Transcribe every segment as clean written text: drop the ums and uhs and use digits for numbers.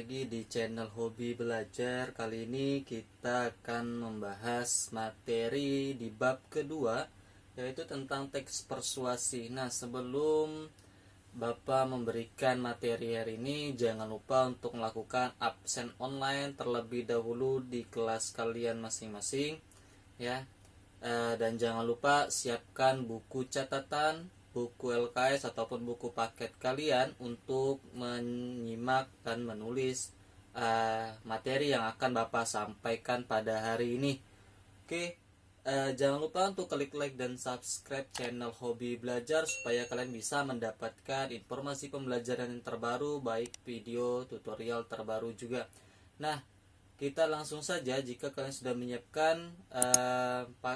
lagi di channel Hobi Belajar. Kali ini kita akan membahas materi di bab kedua, yaitu tentang teks persuasi. Nah, sebelum Bapak memberikan materi hari ini, jangan lupa untuk melakukan absen online terlebih dahulu di kelas kalian masing-masing, ya. Dan jangan lupa siapkan buku catatan, buku LKS ataupun buku paket kalian untuk menyimak dan menulis materi yang akan Bapak sampaikan pada hari ini. Oke, jangan lupa untuk klik like dan subscribe channel Hobi Belajar supaya kalian bisa mendapatkan informasi pembelajaran yang terbaru, baik video, tutorial terbaru juga. Nah, kita langsung saja. Jika kalian sudah menyiapkan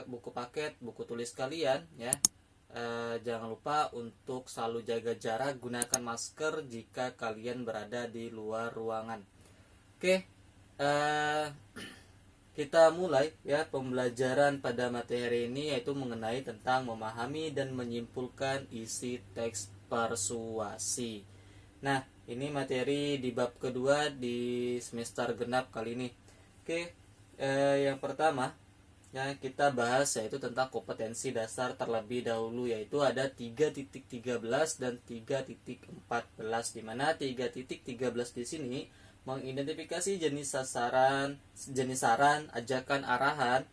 buku paket, buku tulis kalian, ya, jangan lupa untuk selalu jaga jarak, gunakan masker jika kalian berada di luar ruangan. Oke, kita mulai ya pembelajaran pada materi ini, yaitu mengenai tentang memahami dan menyimpulkan isi teks persuasi. Nah, ini materi di bab kedua di semester genap kali ini. Oke, yang pertama yang kita bahas yaitu tentang kompetensi dasar terlebih dahulu, yaitu ada 3.13 dan 3.14, di mana 3.13 di sini mengidentifikasi jenis saran, ajakan, arahan,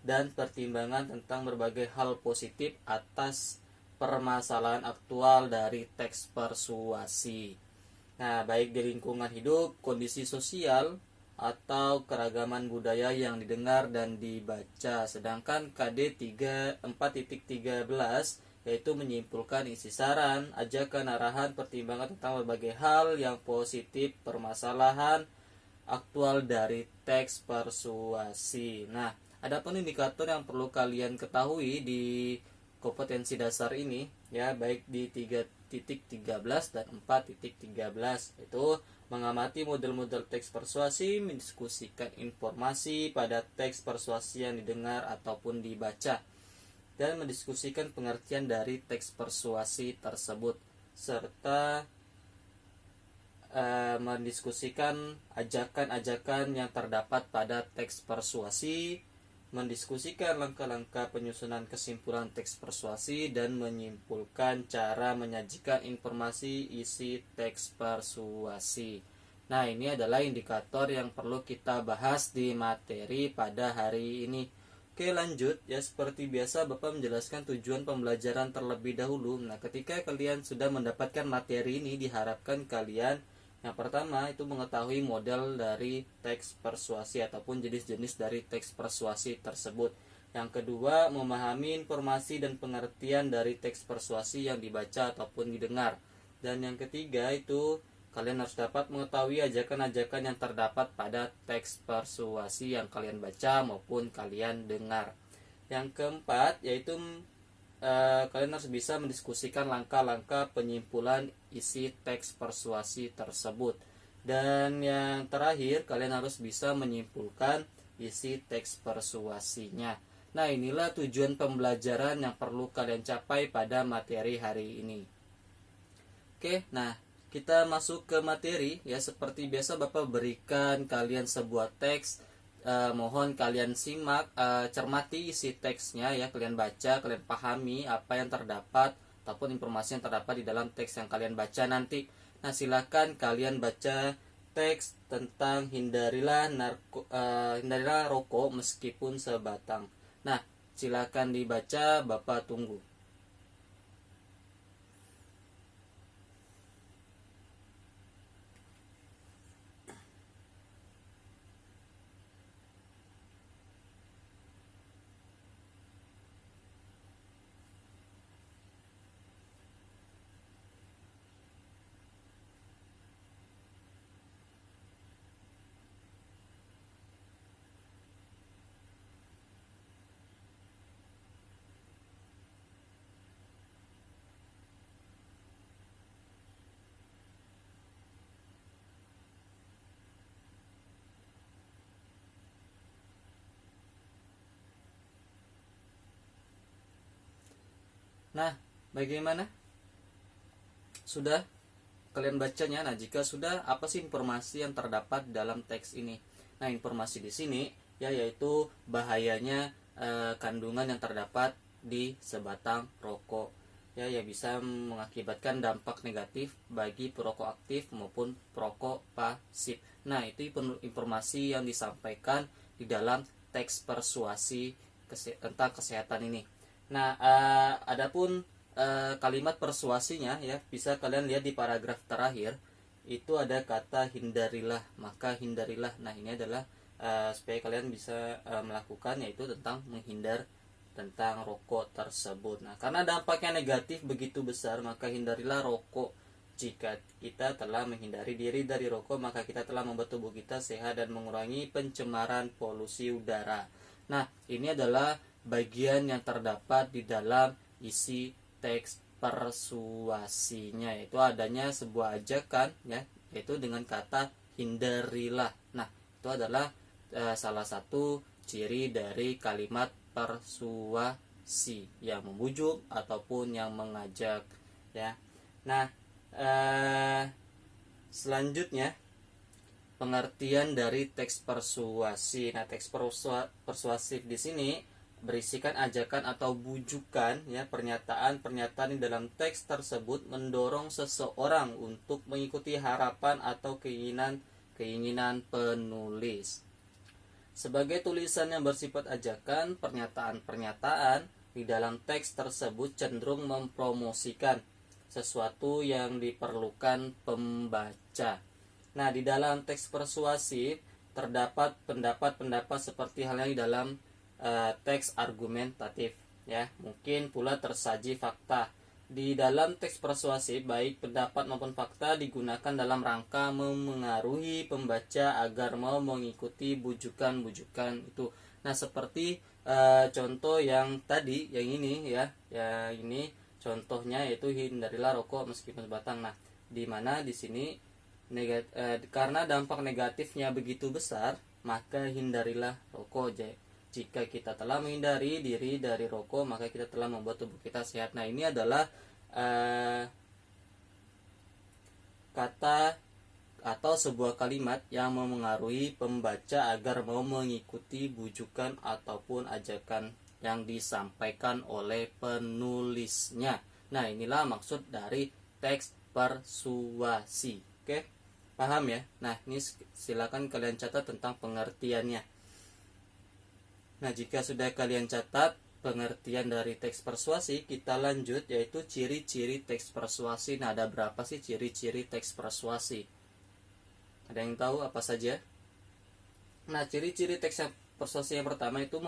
dan pertimbangan tentang berbagai hal positif atas permasalahan aktual dari teks persuasi. Nah, baik di lingkungan hidup, kondisi sosial, atau keragaman budaya yang didengar dan dibaca. Sedangkan KD 4.13 yaitu menyimpulkan isi saran, ajakan, arahan, pertimbangan tentang berbagai hal yang positif permasalahan aktual dari teks persuasi. Nah, adapun indikator yang perlu kalian ketahui di kompetensi dasar ini, ya, baik di 3.13 dan 4.13, itu mengamati model-model teks persuasi, mendiskusikan informasi pada teks persuasi yang didengar ataupun dibaca, dan mendiskusikan pengertian dari teks persuasi tersebut, serta mendiskusikan ajakan-ajakan yang terdapat pada teks persuasi, mendiskusikan langkah-langkah penyusunan kesimpulan teks persuasi, dan menyimpulkan cara menyajikan informasi isi teks persuasi. Nah, ini adalah indikator yang perlu kita bahas di materi pada hari ini. Oke, lanjut ya. Seperti biasa, Bapak menjelaskan tujuan pembelajaran terlebih dahulu. Nah, ketika kalian sudah mendapatkan materi ini, diharapkan kalian yang pertama itu mengetahui model dari teks persuasi ataupun jenis-jenis dari teks persuasi tersebut. Yang kedua, memahami informasi dan pengertian dari teks persuasi yang dibaca ataupun didengar. Dan yang ketiga itu kalian harus dapat mengetahui ajakan-ajakan yang terdapat pada teks persuasi yang kalian baca maupun kalian dengar. Yang keempat yaitu kalian harus bisa mendiskusikan langkah-langkah penyimpulan isi teks persuasi tersebut. Dan yang terakhir, kalian harus bisa menyimpulkan isi teks persuasinya. Nah, inilah tujuan pembelajaran yang perlu kalian capai pada materi hari ini. Oke, nah kita masuk ke materi ya. Seperti biasa, Bapak berikan kalian sebuah teks. Mohon kalian simak, cermati isi teksnya ya, kalian baca, kalian pahami apa yang terdapat ataupun informasi yang terdapat di dalam teks yang kalian baca nanti. Nah, silakan kalian baca teks tentang hindarilah rokok meskipun sebatang. Nah, silakan dibaca, Bapak tunggu. Nah, bagaimana? Sudah? kalian bacanya. Nah, jika sudah, apa sih informasi yang terdapat dalam teks ini? Nah, informasi di sini ya yaitu bahayanya kandungan yang terdapat di sebatang rokok. Ya, bisa mengakibatkan dampak negatif bagi perokok aktif maupun perokok pasif. Nah, itu informasi yang disampaikan di dalam teks persuasi tentang kesehatan ini. Nah, adapun kalimat persuasinya ya bisa kalian lihat di paragraf terakhir, itu ada kata hindarilah, maka hindarilah. Nah, ini adalah supaya kalian bisa melakukan, yaitu tentang menghindar tentang rokok tersebut. Nah, karena dampaknya negatif begitu besar, maka hindarilah rokok. Jika kita telah menghindari diri dari rokok, maka kita telah membuat tubuh kita sehat dan mengurangi pencemaran polusi udara. Nah, ini adalah bagian yang terdapat di dalam isi teks persuasinya, yaitu adanya sebuah ajakan ya, yaitu dengan kata hindarilah. Nah, itu adalah salah satu ciri dari kalimat persuasi yang membujuk ataupun yang mengajak ya. Nah, selanjutnya pengertian dari teks persuasi. Nah, teks persuasif di sini berisikan ajakan atau bujukan ya, pernyataan-pernyataan di dalam teks tersebut mendorong seseorang untuk mengikuti harapan atau keinginan penulis. Sebagai tulisan yang bersifat ajakan, pernyataan-pernyataan di dalam teks tersebut cenderung mempromosikan sesuatu yang diperlukan pembaca. Nah, di dalam teks persuasif terdapat pendapat-pendapat seperti halnya di dalam teks argumentatif ya. Mungkin pula tersaji fakta. Di dalam teks persuasif, baik pendapat maupun fakta digunakan dalam rangka memengaruhi pembaca agar mau mengikuti bujukan-bujukan itu. Nah, seperti contoh yang tadi, yang ini ya, ini contohnya yaitu hindarilah rokok meskipun sebatang. Nah, di mana di sini karena dampak negatifnya begitu besar, maka hindarilah rokok. Jika kita telah menghindari diri dari rokok, maka kita telah membuat tubuh kita sehat. Nah, ini adalah kata atau sebuah kalimat yang memengaruhi pembaca agar mau mengikuti bujukan ataupun ajakan yang disampaikan oleh penulisnya. Nah, inilah maksud dari teks persuasi. Oke, paham ya? Nah, ini silakan kalian catat tentang pengertiannya. Nah, jika sudah kalian catat pengertian dari teks persuasi, kita lanjut yaitu ciri-ciri teks persuasi. Nah, ada berapa sih ciri-ciri teks persuasi? Ada yang tahu apa saja? Nah, ciri-ciri teks persuasi yang pertama itu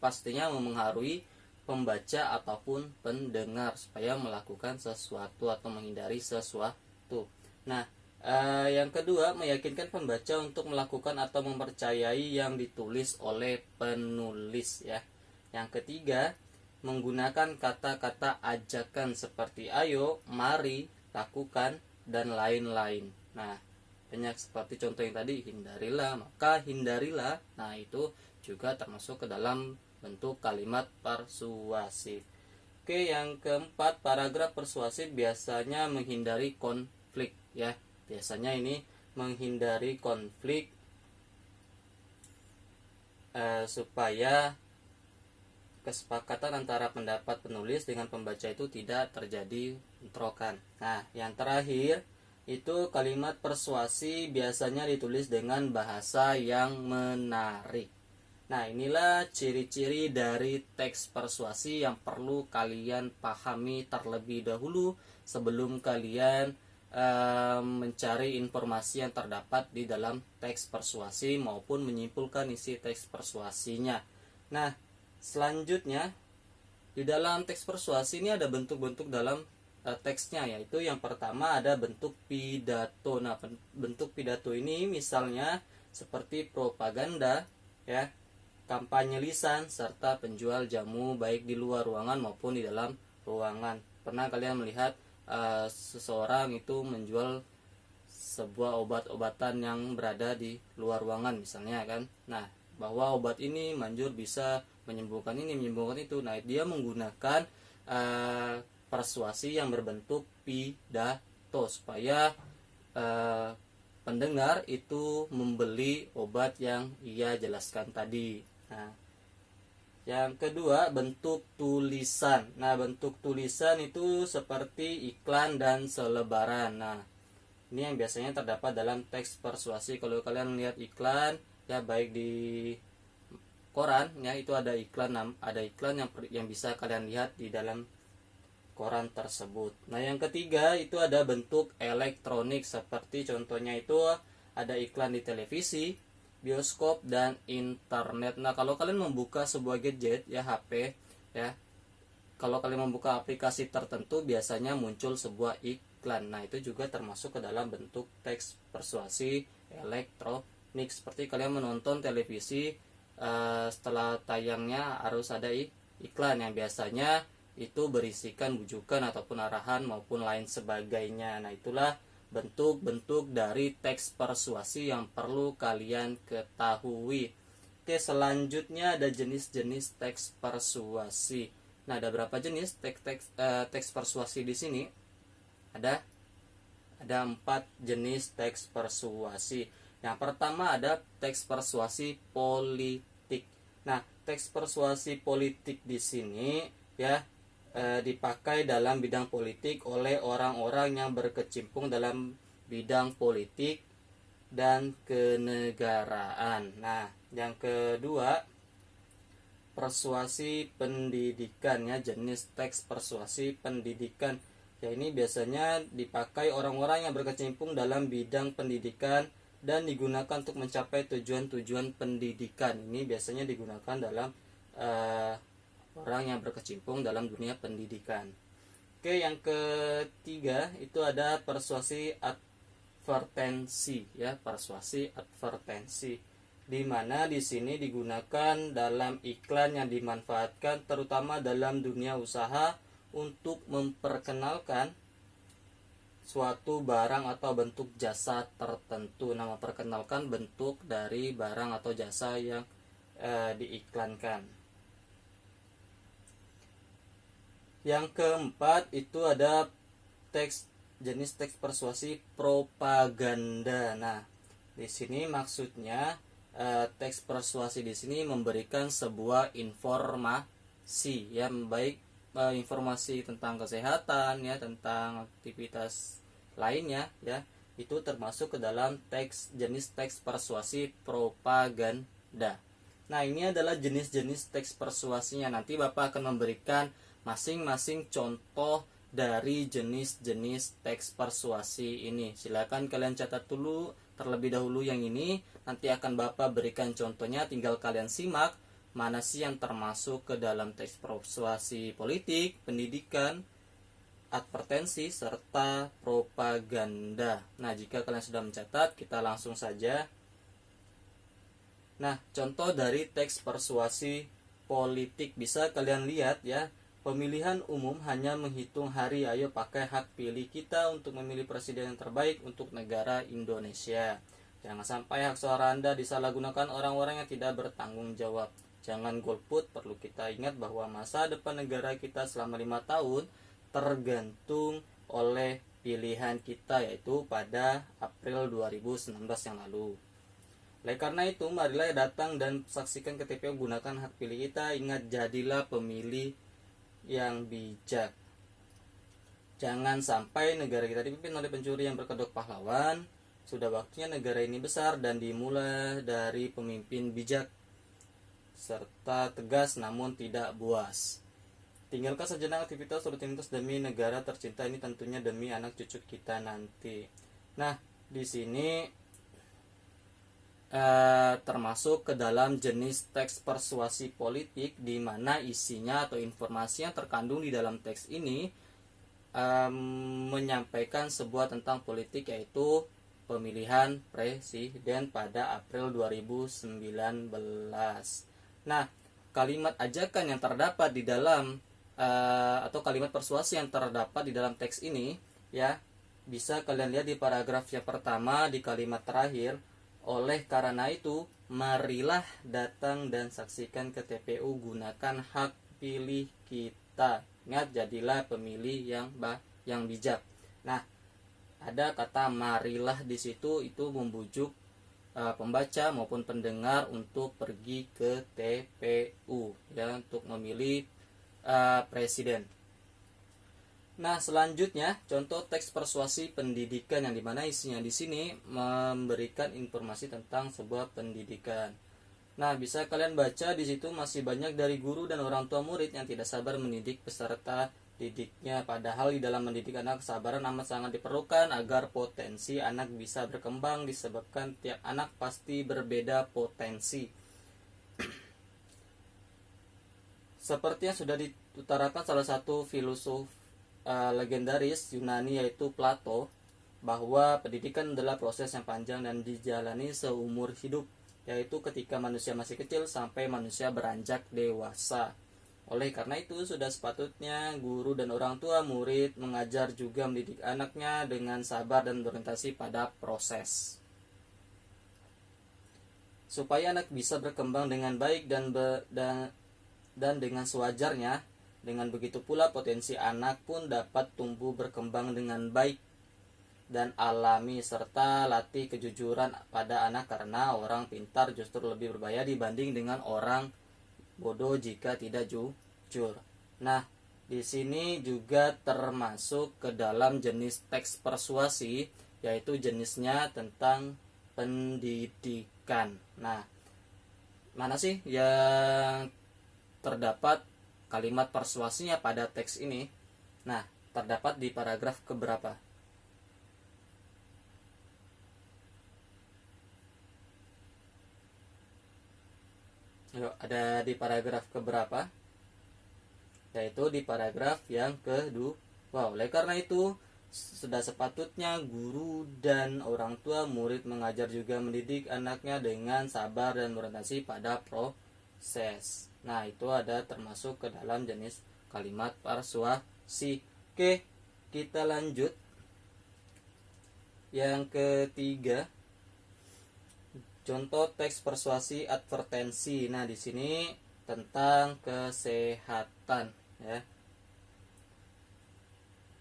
pastinya memengaruhi pembaca ataupun pendengar supaya melakukan sesuatu atau menghindari sesuatu. Nah, yang kedua, meyakinkan pembaca untuk melakukan atau mempercayai yang ditulis oleh penulis ya. Yang ketiga, menggunakan kata-kata ajakan seperti ayo, mari, lakukan, dan lain-lain. Nah, banyak seperti contoh yang tadi, hindarilah, maka hindarilah. Nah, itu juga termasuk ke dalam bentuk kalimat persuasif. Oke, yang keempat, paragraf persuasif biasanya menghindari konflik ya. Biasanya ini menghindari konflik supaya kesepakatan antara pendapat penulis dengan pembaca itu tidak terjadi bentrokan. Nah, yang terakhir itu kalimat persuasi biasanya ditulis dengan bahasa yang menarik. Nah, inilah ciri-ciri dari teks persuasi yang perlu kalian pahami terlebih dahulu sebelum kalian mencari informasi yang terdapat di dalam teks persuasi maupun menyimpulkan isi teks persuasinya. Nah, selanjutnya di dalam teks persuasi ini ada bentuk-bentuk dalam teksnya, yaitu yang pertama ada bentuk pidato. Nah, bentuk pidato ini misalnya seperti propaganda ya, kampanye lisan, serta penjual jamu baik di luar ruangan maupun di dalam ruangan. Pernah kalian melihat seseorang itu menjual sebuah obat-obatan yang berada di luar ruangan misalnya kan. Nah, bahwa obat ini manjur bisa menyembuhkan ini, menyembuhkan itu. Nah, dia menggunakan persuasi yang berbentuk pidato supaya eh, pendengar itu membeli obat yang ia jelaskan tadi. Nah, yang kedua, bentuk tulisan. Nah, bentuk tulisan itu seperti iklan dan selebaran. Nah, ini yang biasanya terdapat dalam teks persuasi. Kalau kalian lihat iklan, ya baik di koran, ya itu ada iklan yang bisa kalian lihat di dalam koran tersebut. Nah, yang ketiga itu ada bentuk elektronik, seperti contohnya itu ada iklan di televisi, bioskop, dan internet. Nah, kalau kalian membuka sebuah gadget, ya HP, ya kalau kalian membuka aplikasi tertentu biasanya muncul sebuah iklan. Nah, itu juga termasuk ke dalam bentuk teks persuasi elektronik. Seperti kalian menonton televisi, setelah tayangnya harus ada iklan yang biasanya itu berisikan bujukan ataupun arahan maupun lain sebagainya. Nah, itulah bentuk-bentuk dari teks persuasi yang perlu kalian ketahui. Oke, selanjutnya ada jenis-jenis teks persuasi. Nah, ada berapa jenis teks persuasi di sini? Ada 4 jenis teks persuasi. Yang pertama ada teks persuasi politik. Nah, teks persuasi politik di sini ya dipakai dalam bidang politik oleh orang-orang yang berkecimpung dalam bidang politik dan kenegaraan. Nah, yang kedua, persuasi pendidikan, ya, jenis teks persuasi pendidikan. Ya, ini biasanya dipakai orang-orang yang berkecimpung dalam bidang pendidikan dan digunakan untuk mencapai tujuan-tujuan pendidikan. Ini biasanya digunakan dalam orang yang berkecimpung dalam dunia pendidikan. Oke, yang ketiga itu ada persuasi advertensi, ya, persuasi advertensi, di mana di sini digunakan dalam iklan yang dimanfaatkan terutama dalam dunia usaha untuk memperkenalkan suatu barang atau bentuk jasa tertentu. Nah, memperkenalkan bentuk dari barang atau jasa yang diiklankan. Yang keempat itu ada jenis teks persuasi propaganda. Nah, di sini maksudnya teks persuasi di sini memberikan sebuah informasi, ya, baik informasi tentang kesehatan, ya, tentang aktivitas lainnya, ya, itu termasuk ke dalam jenis teks persuasi propaganda. Nah, ini adalah jenis-jenis teks persuasinya. Nanti Bapak akan memberikan masing-masing contoh dari jenis-jenis teks persuasi ini. Silakan kalian catat dulu terlebih dahulu yang ini, nanti akan Bapak berikan contohnya, tinggal kalian simak mana sih yang termasuk ke dalam teks persuasi politik, pendidikan, advertensi, serta propaganda. Nah, jika kalian sudah mencatat, kita langsung saja. Nah, contoh dari teks persuasi politik bisa kalian lihat, ya. Pemilihan umum hanya menghitung hari. Ayo pakai hak pilih kita untuk memilih presiden yang terbaik untuk negara Indonesia. Jangan sampai hak suara Anda disalahgunakan orang-orang yang tidak bertanggung jawab. Jangan golput. Perlu kita ingat bahwa masa depan negara kita selama 5 tahun tergantung oleh pilihan kita, yaitu pada April 2019 yang lalu. Oleh karena itu, marilah datang dan saksikan ke TPO, gunakan hak pilih kita. Ingat, jadilah pemilih yang bijak. Jangan sampai negara kita dipimpin oleh pencuri yang berkedok pahlawan. Sudah waktunya negara ini besar dan dimulai dari pemimpin bijak serta tegas namun tidak buas. Tinggalkan sejenak aktivitas rutinitas demi negara tercinta ini, tentunya demi anak cucu kita nanti. Nah, di sini termasuk ke dalam jenis teks persuasi politik, di mana isinya atau informasi yang terkandung di dalam teks ini menyampaikan sebuah tentang politik, yaitu pemilihan presiden pada April 2019. Nah, kalimat ajakan yang terdapat di dalam atau kalimat persuasi yang terdapat di dalam teks ini, ya, bisa kalian lihat di paragraf yang pertama di kalimat terakhir. Oleh karena itu, marilah datang dan saksikan ke TPU, gunakan hak pilih kita. Ingat, jadilah pemilih yang bijak. Nah, ada kata marilah di situ, itu membujuk pembaca maupun pendengar untuk pergi ke TPU ya, untuk memilih presiden. Nah, selanjutnya contoh teks persuasi pendidikan, yang dimana isinya di sini memberikan informasi tentang sebuah pendidikan. Nah, bisa kalian baca di situ masih banyak dari guru dan orang tua murid yang tidak sabar mendidik peserta didiknya. Padahal di dalam mendidik anak, kesabaran amat sangat diperlukan agar potensi anak bisa berkembang, disebabkan tiap anak pasti berbeda potensi. Seperti yang sudah diutarakan salah satu filosof legendaris Yunani yaitu Plato, bahwa pendidikan adalah proses yang panjang dan dijalani seumur hidup, yaitu ketika manusia masih kecil sampai manusia beranjak dewasa. Oleh karena itu, sudah sepatutnya guru dan orang tua murid mengajar juga mendidik anaknya dengan sabar dan berorientasi pada proses, supaya anak bisa berkembang dengan baik dan dengan sewajarnya. Dengan begitu pula potensi anak pun dapat tumbuh berkembang dengan baik dan alami, serta latih kejujuran pada anak, karena orang pintar justru lebih berbahaya dibanding dengan orang bodoh jika tidak jujur. Nah, di sini juga termasuk ke dalam jenis teks persuasi, yaitu jenisnya tentang pendidikan. Nah, mana sih yang terdapat kalimat persuasinya pada teks ini? Nah, terdapat di paragraf keberapa? Yuk, ada di paragraf keberapa? Yaitu di paragraf yang kedua. Oleh karena itu, sudah sepatutnya guru dan orang tua murid mengajar juga mendidik anaknya dengan sabar dan berorientasi pada proses. Nah, itu ada termasuk ke dalam jenis kalimat persuasi. Oke, kita lanjut. Yang ketiga, contoh teks persuasi advertensi. Nah, di sini tentang kesehatan ya.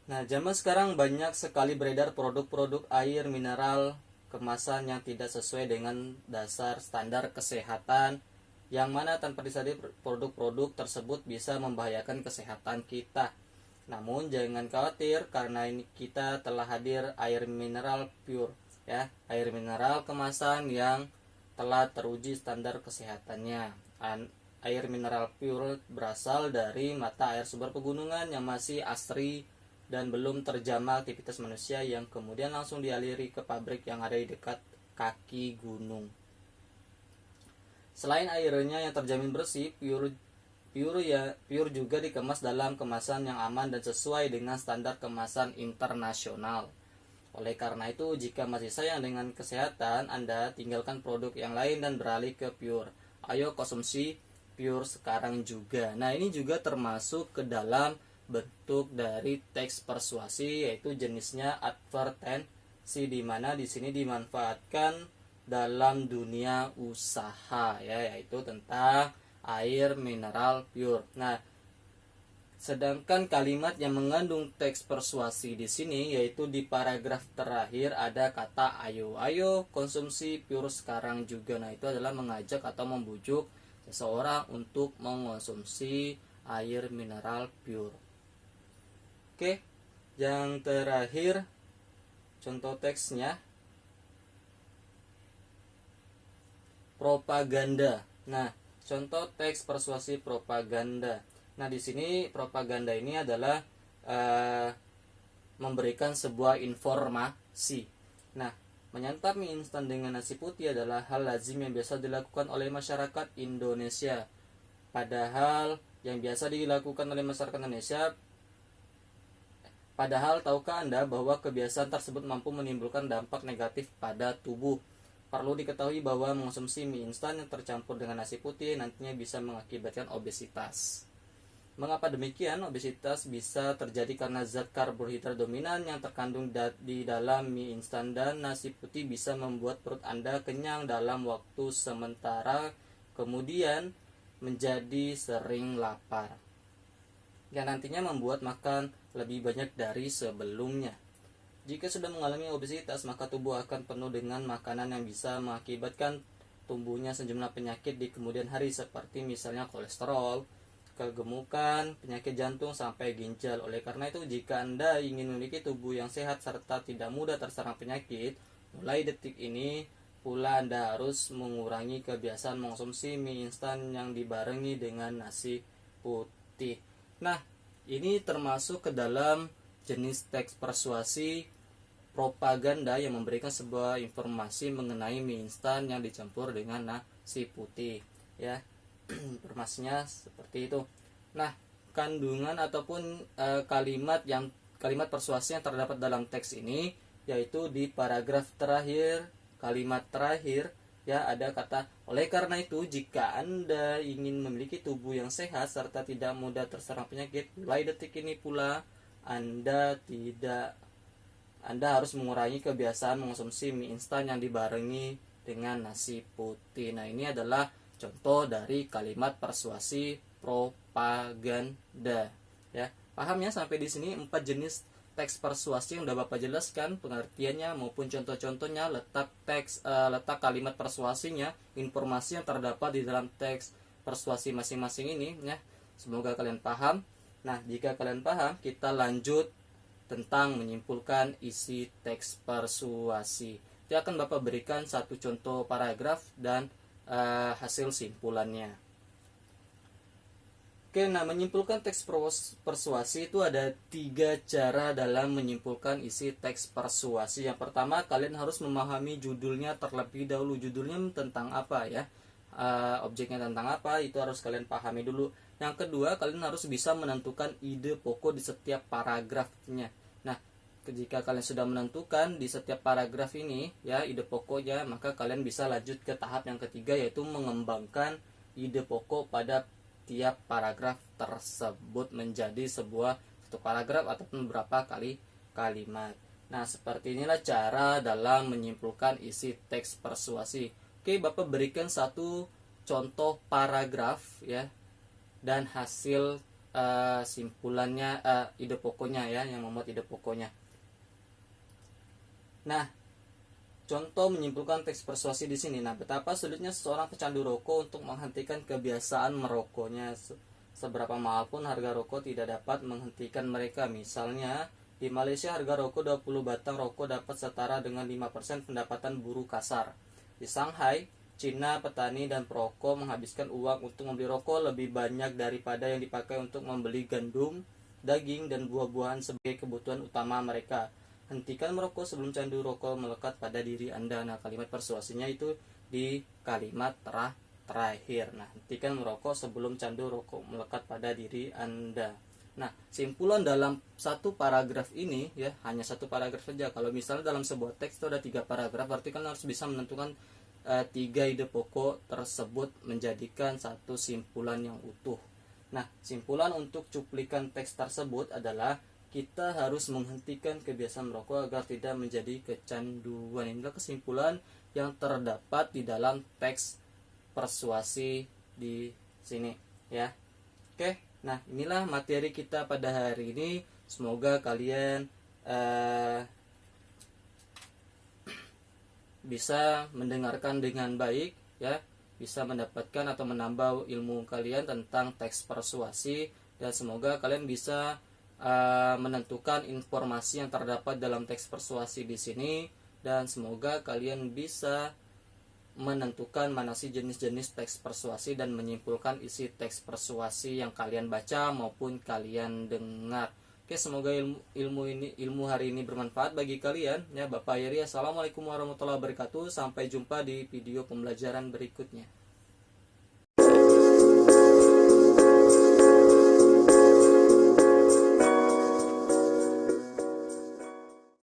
Nah, zaman sekarang banyak sekali beredar produk-produk air mineral kemasan yang tidak sesuai dengan dasar standar kesehatan, yang mana tanpa disadari produk-produk tersebut bisa membahayakan kesehatan kita. Namun jangan khawatir, karena ini kita telah hadir air mineral pure ya, air mineral kemasan yang telah teruji standar kesehatannya. Air mineral pure berasal dari mata air sumber pegunungan yang masih asri dan belum terjamah aktivitas manusia, yang kemudian langsung dialiri ke pabrik yang ada di dekat kaki gunung. Selain airnya yang terjamin bersih, pure juga dikemas dalam kemasan yang aman dan sesuai dengan standar kemasan internasional. Oleh karena itu, jika masih sayang dengan kesehatan Anda, tinggalkan produk yang lain dan beralih ke pure. Ayo konsumsi pure sekarang juga. Nah, ini juga termasuk ke dalam bentuk dari teks persuasi, yaitu jenisnya advertensi, di mana di sini dimanfaatkan dalam dunia usaha ya, yaitu tentang air mineral pure. Nah, sedangkan kalimat yang mengandung teks persuasi di sini, yaitu di paragraf terakhir ada kata ayo. Ayo konsumsi pure sekarang juga. Nah, itu adalah mengajak atau membujuk seseorang untuk mengonsumsi air mineral pure. Oke, yang terakhir contoh teksnya propaganda. Nah, contoh teks persuasi propaganda. Nah, di sini propaganda ini adalah memberikan sebuah informasi. Nah, menyantap mie instan dengan nasi putih adalah hal lazim yang biasa dilakukan oleh masyarakat Indonesia. Padahal tahukah Anda bahwa kebiasaan tersebut mampu menimbulkan dampak negatif pada tubuh? Perlu diketahui bahwa mengonsumsi mie instan yang tercampur dengan nasi putih nantinya bisa mengakibatkan obesitas. Mengapa demikian? Obesitas bisa terjadi karena zat karbohidrat dominan yang terkandung di dalam mie instan dan nasi putih bisa membuat perut Anda kenyang dalam waktu sementara, kemudian menjadi sering lapar, yang nantinya membuat makan lebih banyak dari sebelumnya. Jika sudah mengalami obesitas, maka tubuh akan penuh dengan makanan yang bisa mengakibatkan tumbuhnya sejumlah penyakit di kemudian hari, seperti misalnya kolesterol, kegemukan, penyakit jantung, sampai ginjal. Oleh karena itu, jika Anda ingin memiliki tubuh yang sehat serta tidak mudah terserang penyakit, mulai detik ini pula Anda harus mengurangi kebiasaan mengonsumsi mie instan yang dibarengi dengan nasi putih. Nah, ini termasuk ke dalam jenis teks persuasi propaganda yang memberikan sebuah informasi mengenai mie instan yang dicampur dengan nasi putih, ya. Informasinya seperti itu. Nah, kandungan ataupun kalimat persuasi yang terdapat dalam teks ini, yaitu di paragraf terakhir, kalimat terakhir, ya, ada kata, oleh karena itu jika Anda ingin memiliki tubuh yang sehat serta tidak mudah terserang penyakit, mulai detik ini pula Anda harus mengurangi kebiasaan mengonsumsi mie instan yang dibarengi dengan nasi putih. Nah, ini adalah contoh dari kalimat persuasi propaganda. Ya, paham ya sampai di sini 4 jenis teks persuasi yang udah Bapak jelaskan pengertiannya maupun contoh-contohnya, letak kalimat persuasinya, informasi yang terdapat di dalam teks persuasi masing-masing ini, ya. Semoga kalian paham. Nah, jika kalian paham, kita lanjut tentang menyimpulkan isi teks persuasi. Nanti akan Bapak berikan satu contoh paragraf dan hasil simpulannya. Oke, nah, menyimpulkan teks persuasi itu ada 3 cara dalam menyimpulkan isi teks persuasi. Yang pertama, kalian harus memahami judulnya terlebih dahulu. Judulnya tentang apa, ya, objeknya tentang apa, itu harus kalian pahami dulu. Yang kedua, kalian harus bisa menentukan ide pokok di setiap paragrafnya. Nah, jika kalian sudah menentukan di setiap paragraf ini, ya, ide pokoknya, maka kalian bisa lanjut ke tahap yang ketiga, yaitu mengembangkan ide pokok pada tiap paragraf tersebut menjadi satu paragraf ataupun beberapa kalimat. Nah, seperti inilah cara dalam menyimpulkan isi teks persuasi. Oke, Bapak berikan satu contoh paragraf, ya, dan hasil simpulannya, ide pokoknya, ya, yang memuat ide pokoknya. Nah, contoh menyimpulkan teks persuasi di sini. Nah, betapa sulitnya seseorang pecandu rokok untuk menghentikan kebiasaan merokoknya. Seberapa mahal pun harga rokok tidak dapat menghentikan mereka. Misalnya, di Malaysia harga rokok 20 batang rokok dapat setara dengan 5% pendapatan buruh kasar. Di Shanghai, Cina, petani dan perokok menghabiskan uang untuk membeli rokok lebih banyak daripada yang dipakai untuk membeli gandum, daging, dan buah-buahan sebagai kebutuhan utama mereka. Hentikan merokok sebelum candu rokok melekat pada diri Anda. Nah, kalimat persuasinya itu di kalimat terakhir. Nah, hentikan merokok sebelum candu rokok melekat pada diri Anda. Nah, simpulan dalam satu paragraf ini, ya, hanya satu paragraf saja. Kalau misalnya dalam sebuah teks itu ada 3 paragraf, berarti kan harus bisa menentukan 3 ide pokok tersebut menjadikan satu simpulan yang utuh. Nah, simpulan untuk cuplikan teks tersebut adalah kita harus menghentikan kebiasaan merokok agar tidak menjadi kecanduan. Inilah kesimpulan yang terdapat di dalam teks persuasi di sini, ya. Oke, nah, inilah materi kita pada hari ini. Semoga kalian bisa mendengarkan dengan baik, ya, bisa mendapatkan atau menambah ilmu kalian tentang teks persuasi, dan semoga kalian bisa menentukan informasi yang terdapat dalam teks persuasi di sini, dan semoga kalian bisa menentukan mana sih jenis-jenis teks persuasi dan menyimpulkan isi teks persuasi yang kalian baca maupun kalian dengar. Oke, semoga ilmu hari ini bermanfaat bagi kalian, ya. Bapak Yeri, assalamualaikum warahmatullahi wabarakatuh. Sampai jumpa di video pembelajaran berikutnya.